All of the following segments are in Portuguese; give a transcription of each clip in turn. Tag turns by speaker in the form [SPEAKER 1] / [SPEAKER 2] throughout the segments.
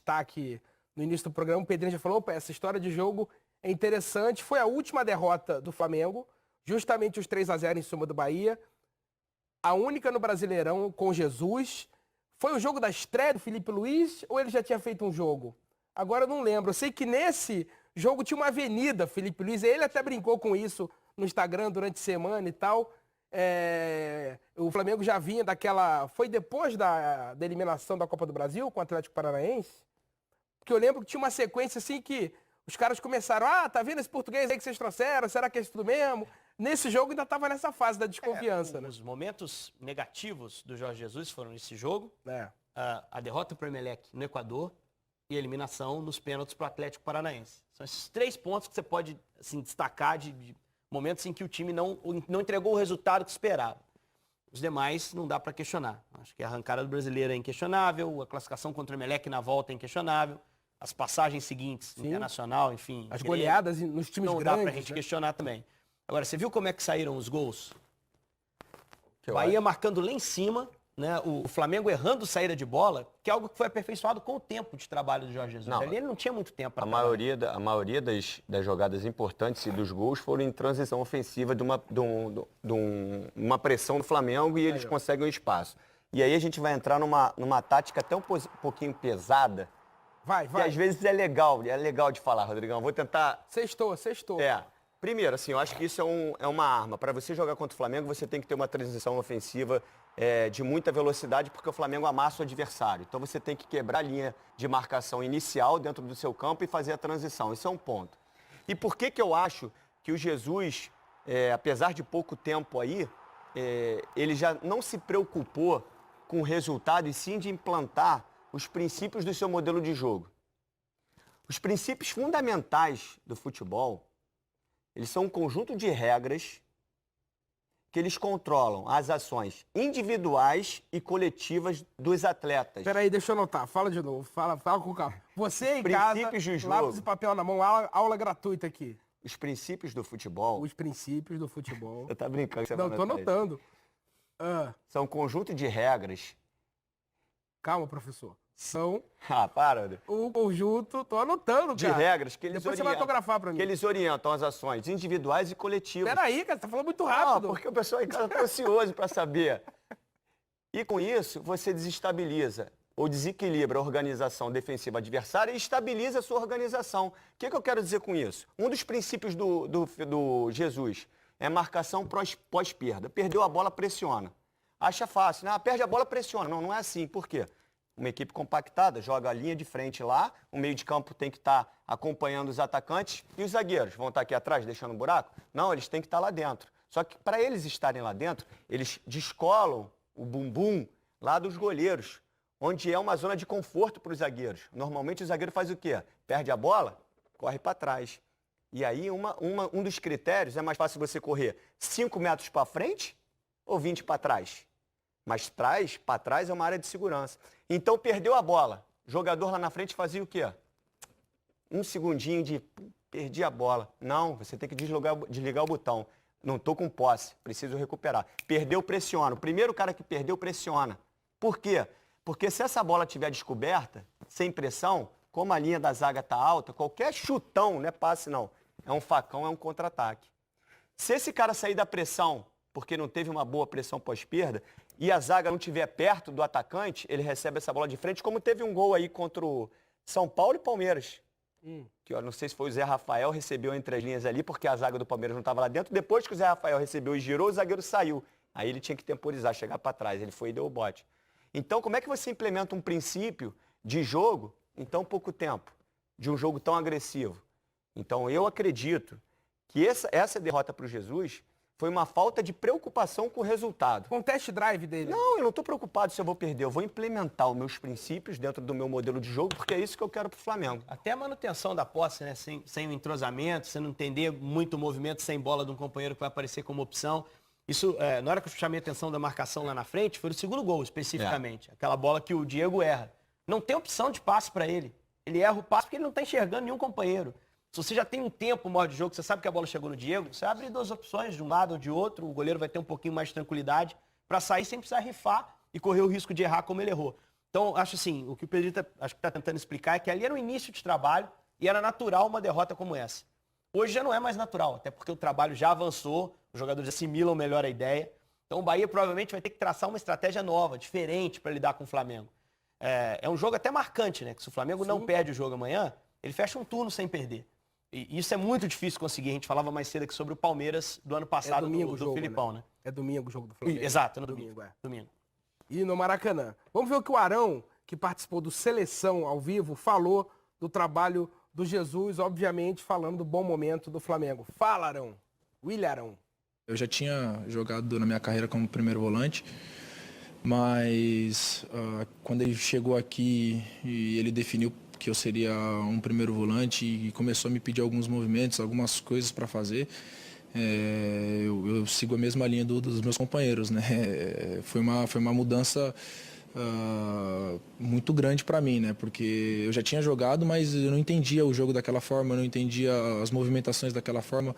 [SPEAKER 1] destaque no início do programa. O Pedrinho já falou, opa, essa história de jogo é interessante. Foi a última derrota do Flamengo, justamente os 3-0 em cima do Bahia. A única no Brasileirão com Jesus. Foi o jogo da estreia do Felipe Luiz ou ele já tinha feito um jogo? Agora eu não lembro. Eu sei que nesse jogo tinha uma avenida, Felipe Luiz. Ele até brincou com isso no Instagram durante a semana e tal. O Flamengo já vinha daquela... Foi depois da eliminação da Copa do Brasil com o Atlético Paranaense? Porque eu lembro que tinha uma sequência assim que os caras começaram, tá vendo esse português aí que vocês trouxeram? Será que é isso tudo mesmo? Nesse jogo ainda estava nessa fase da desconfiança, né?
[SPEAKER 2] Os momentos negativos do Jorge Jesus foram nesse jogo,
[SPEAKER 1] É.
[SPEAKER 2] a derrota para o Emelec no Equador e a eliminação nos pênaltis para o Atlético Paranaense. São esses 3 pontos que você pode assim, destacar de momentos em que o time não entregou o resultado que esperava. Os demais não dá para questionar. Acho que a arrancada do brasileiro é inquestionável, a classificação contra o Emelec na volta é inquestionável, as passagens seguintes,
[SPEAKER 1] Sim.
[SPEAKER 2] Internacional, enfim.
[SPEAKER 1] As goleadas nos times
[SPEAKER 2] não
[SPEAKER 1] grandes.
[SPEAKER 2] Não dá pra gente questionar também. Agora, você viu como é que saíram os gols?
[SPEAKER 3] Que
[SPEAKER 2] Bahia marcando lá em cima, né? O Flamengo errando saída de bola, que é algo que foi aperfeiçoado com o tempo de trabalho do Jorge Jesus.
[SPEAKER 3] Não,
[SPEAKER 2] Ali ele não tinha muito tempo para
[SPEAKER 3] a maioria das jogadas importantes e dos gols foram em transição ofensiva de uma pressão do Flamengo e eles conseguem o espaço. E aí a gente vai entrar numa tática até um pouquinho pesada.
[SPEAKER 1] Vai.
[SPEAKER 3] Que às vezes é legal de falar, Rodrigão. Vou tentar...
[SPEAKER 1] Sextou.
[SPEAKER 3] Primeiro, assim, eu acho que isso é uma arma. Para você jogar contra o Flamengo, você tem que ter uma transição ofensiva de muita velocidade, porque o Flamengo amassa o adversário. Então você tem que quebrar a linha de marcação inicial dentro do seu campo e fazer a transição. Isso é um ponto. E por que eu acho que o Jesus, apesar de pouco tempo aí, ele já não se preocupou com o resultado e sim de implantar os princípios do seu modelo de jogo. Os princípios fundamentais do futebol, eles são um conjunto de regras que eles controlam as ações individuais e coletivas dos atletas.
[SPEAKER 1] Peraí, deixa eu anotar. Fala de novo. Fala com calma. Você em
[SPEAKER 3] Princípios
[SPEAKER 1] casa,
[SPEAKER 3] do jogo.
[SPEAKER 1] lápis e papel na mão, aula gratuita aqui.
[SPEAKER 3] Os princípios do futebol...
[SPEAKER 1] Os princípios do futebol.
[SPEAKER 3] Você tá brincando que você
[SPEAKER 1] Não,
[SPEAKER 3] vai
[SPEAKER 1] tô
[SPEAKER 3] anotar isso.
[SPEAKER 1] anotando.
[SPEAKER 3] São um conjunto de regras...
[SPEAKER 1] Calma, professor. São
[SPEAKER 3] para.
[SPEAKER 1] um conjunto, tô anotando,
[SPEAKER 3] De
[SPEAKER 1] cara.
[SPEAKER 3] regras que eles
[SPEAKER 1] Depois você vai autografar pra mim.
[SPEAKER 3] Que eles orientam as ações individuais e coletivas.
[SPEAKER 1] Peraí, cara, você tá falando muito rápido.
[SPEAKER 3] Não, porque o pessoal em casa tá ansioso para saber. E com isso, você desestabiliza ou desequilibra a organização defensiva adversária e estabiliza a sua organização. O que eu quero dizer com isso? Um dos princípios do Jesus é marcação pós-perda. Perdeu a bola, pressiona. Acha fácil, né? Perde a bola, pressiona. Não é assim. Por quê? Uma equipe compactada, joga a linha de frente lá, o meio de campo tem que estar acompanhando os atacantes e os zagueiros vão estar aqui atrás deixando um buraco? Não, eles têm que estar lá dentro. Só que para eles estarem lá dentro, eles descolam o bumbum lá dos goleiros, onde é uma zona de conforto para os zagueiros. Normalmente o zagueiro faz o quê? Perde a bola, corre para trás. E aí um dos critérios é mais fácil você correr 5 metros para frente ou 20 para trás. Mas para trás é uma área de segurança. Então perdeu a bola. O jogador lá na frente fazia o quê? Um segundinho de perdi a bola. Não, você tem que desligar o botão. Não estou com posse, preciso recuperar. Perdeu, pressiona. O primeiro cara que perdeu, pressiona. Por quê? Porque se essa bola estiver descoberta, sem pressão, como a linha da zaga está alta, qualquer chutão, não é passe não, é um facão, é um contra-ataque. Se esse cara sair da pressão, porque não teve uma boa pressão pós-perda, e a zaga não estiver perto do atacante, ele recebe essa bola de frente, como teve um gol aí contra o São Paulo e Palmeiras. Que eu não sei se foi o Zé Rafael, recebeu entre as linhas ali, porque a zaga do Palmeiras não estava lá dentro. Depois que o Zé Rafael recebeu e girou, o zagueiro saiu. Aí ele tinha que temporizar, chegar para trás. Ele foi e deu o bote. Então, como é que você implementa um princípio de jogo em tão pouco tempo? De um jogo tão agressivo? Então, eu acredito que essa derrota para o Jesus foi uma falta de preocupação com o resultado.
[SPEAKER 1] Com o test drive dele.
[SPEAKER 3] Não, eu não estou preocupado se eu vou perder. Eu vou implementar os meus princípios dentro do meu modelo de jogo, porque é isso que eu quero para o Flamengo.
[SPEAKER 2] Até a manutenção da posse, né? Sem o entrosamento, você não entender muito o movimento sem bola de um companheiro que vai aparecer como opção. Isso, na hora que eu chamei a atenção da marcação lá na frente, foi o segundo gol, especificamente. Aquela bola que o Diego erra. Não tem opção de passe para ele. Ele erra o passe porque ele não está enxergando nenhum companheiro. Se você já tem um tempo maior de jogo, você sabe que a bola chegou no Diego, você abre 2 opções, de um lado ou de outro, o goleiro vai ter um pouquinho mais de tranquilidade para sair sem precisar rifar e correr o risco de errar como ele errou. Então, acho assim, o que o Pedrito acho que está tentando explicar é que ali era o início de trabalho e era natural uma derrota como essa. Hoje já não é mais natural, até porque o trabalho já avançou, os jogadores assimilam melhor a ideia. Então o Bahia provavelmente vai ter que traçar uma estratégia nova, diferente para lidar com o Flamengo. É um jogo até marcante, né? Que se o Flamengo não perde o jogo amanhã, ele fecha um turno sem perder. E isso é muito difícil conseguir. A gente falava mais cedo aqui sobre o Palmeiras do ano passado,
[SPEAKER 1] domingo
[SPEAKER 2] do
[SPEAKER 1] o jogo,
[SPEAKER 2] Filipão, né?
[SPEAKER 1] É domingo o jogo do Flamengo.
[SPEAKER 2] Exato, no domingo. Domingo.
[SPEAKER 1] E no Maracanã. Vamos ver o que o Arão, que participou do Seleção ao vivo, falou do trabalho do Jesus, obviamente falando do bom momento do Flamengo. Fala, Arão. William Arão.
[SPEAKER 4] Eu já tinha jogado na minha carreira como primeiro volante, mas quando ele chegou aqui e ele definiu que eu seria um primeiro volante e começou a me pedir alguns movimentos, algumas coisas para fazer, eu sigo a mesma linha dos meus companheiros, né? Foi uma mudança muito grande para mim, né? Porque eu já tinha jogado, mas eu não entendia o jogo daquela forma, eu não entendia as movimentações daquela forma.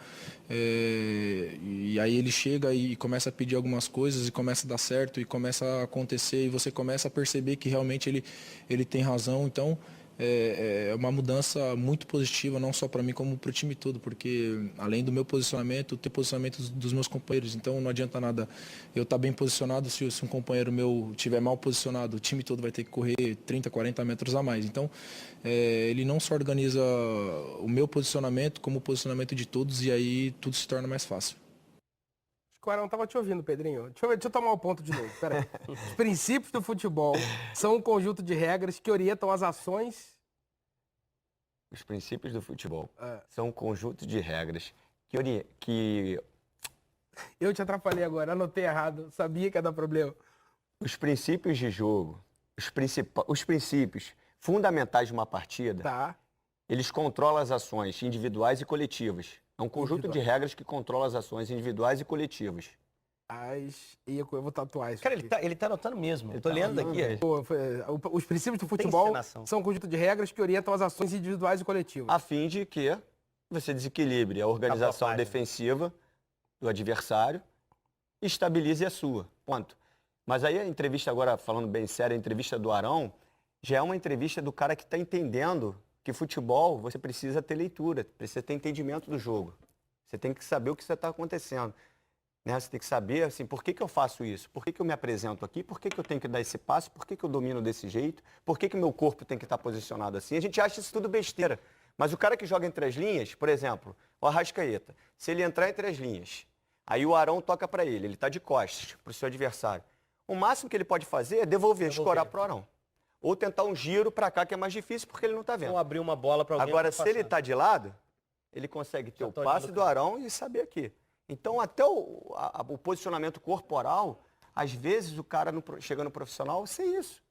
[SPEAKER 4] E aí ele chega e começa a pedir algumas coisas e começa a dar certo e começa a acontecer e você começa a perceber que realmente ele tem razão. Então é uma mudança muito positiva, não só para mim, como para o time todo, porque além do meu posicionamento, tem posicionamento dos meus companheiros, então não adianta nada eu estar bem posicionado se um companheiro meu estiver mal posicionado, o time todo vai ter que correr 30, 40 metros a mais. Então, ele não só organiza o meu posicionamento, como o posicionamento de todos, e aí tudo se torna mais fácil.
[SPEAKER 1] Acho que o Arão tava te ouvindo, Pedrinho. Deixa eu tomar o ponto de novo. Pera aí. Os princípios do futebol são um conjunto de regras que orientam as ações.
[SPEAKER 3] Os princípios do futebol são um conjunto de regras que...
[SPEAKER 1] Eu te atrapalhei agora, anotei errado, sabia que ia dar problema.
[SPEAKER 3] Os princípios de jogo, os princípios fundamentais de uma partida,
[SPEAKER 1] Tá.
[SPEAKER 3] eles controlam as ações individuais e coletivas. É um conjunto de regras que controla as ações individuais e coletivas.
[SPEAKER 1] Eu vou tatuar isso.
[SPEAKER 2] Cara,
[SPEAKER 1] aqui.
[SPEAKER 2] ele tá anotando mesmo. Eu tô lendo daqui.
[SPEAKER 1] Pô, os princípios do futebol
[SPEAKER 2] encenação.
[SPEAKER 1] são um conjunto de regras que orientam as ações individuais e coletivas.
[SPEAKER 3] A fim de que você desequilibre a organização defensiva do adversário e estabilize a sua. Ponto. Mas aí a entrevista agora, falando bem sério, a entrevista do Arão, já é uma entrevista do cara que está entendendo que futebol você precisa ter leitura, precisa ter entendimento do jogo. Você tem que saber o que está acontecendo. Né? Você tem que saber, assim, por que eu faço isso? Por que eu me apresento aqui? Por que eu tenho que dar esse passo? Por que eu domino desse jeito? Por que o meu corpo tem que estar posicionado assim? A gente acha isso tudo besteira. Mas o cara que joga entre as linhas, por exemplo, o Arrascaeta, se ele entrar entre as linhas, aí o Arão toca para ele está de costas para o seu adversário. O máximo que ele pode fazer é devolver. Escorar para o Arão. Ou tentar um giro para cá, que é mais difícil porque ele não está vendo.
[SPEAKER 2] Ou abrir uma bola para alguém.
[SPEAKER 3] Agora, se ele está de lado, ele consegue ter o passe do Arão e saber aqui. Então, até o posicionamento corporal, às vezes o cara chega no profissional sem isso.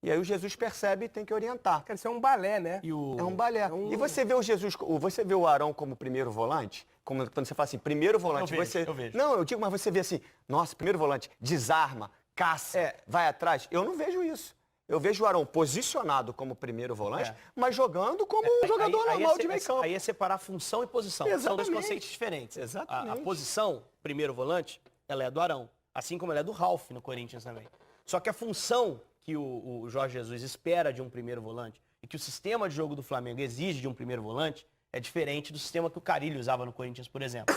[SPEAKER 3] E aí o Jesus percebe e tem que orientar.
[SPEAKER 1] Cara, isso é um balé, né?
[SPEAKER 3] É um balé. E você vê o Jesus, você vê o Arão como primeiro volante? Como quando você fala assim, primeiro volante,
[SPEAKER 2] eu vejo.
[SPEAKER 3] Não, eu digo, mas você vê assim, nossa, primeiro volante, desarma, caça, vai atrás. Eu não vejo isso. Eu vejo o Arão posicionado como primeiro volante, mas jogando como um jogador normal de meio campo.
[SPEAKER 2] Aí é separar função e posição.
[SPEAKER 3] Exatamente.
[SPEAKER 2] São dois conceitos diferentes.
[SPEAKER 3] Exatamente.
[SPEAKER 2] A posição, primeiro volante, ela é do Arão. Assim como ela é do Ralf no Corinthians também. Só que a função que o Jorge Jesus espera de um primeiro volante e que o sistema de jogo do Flamengo exige de um primeiro volante é diferente do sistema que o Carille usava no Corinthians, por exemplo.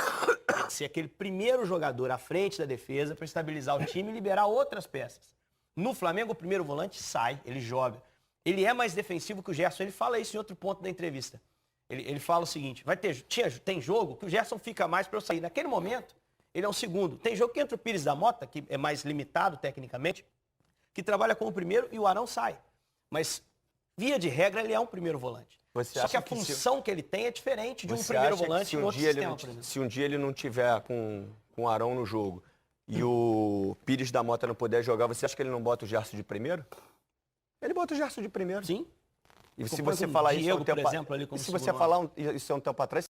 [SPEAKER 2] Tem que ser aquele primeiro jogador à frente da defesa para estabilizar o time e liberar outras peças. No Flamengo, o primeiro volante sai, ele joga. Ele é mais defensivo que o Gerson. Ele fala isso em outro ponto da entrevista. Ele fala o seguinte, tem jogo que o Gerson fica mais para eu sair. Naquele momento, ele é um segundo. Tem jogo que entra o Pires da Mota, que é mais limitado tecnicamente, que trabalha como primeiro e o Arão sai. Mas, via de regra, ele é um primeiro volante. Só que a função que ele tem é diferente de um primeiro volante em outro sistema, por exemplo.
[SPEAKER 3] Se um dia ele não tiver com o Arão no jogo e o Pires da Mota não puder jogar, você acha que ele não bota o Gerson de primeiro? Ele bota o Gerson de primeiro.
[SPEAKER 2] Sim.
[SPEAKER 3] E se você falar isso há um tempo atrás,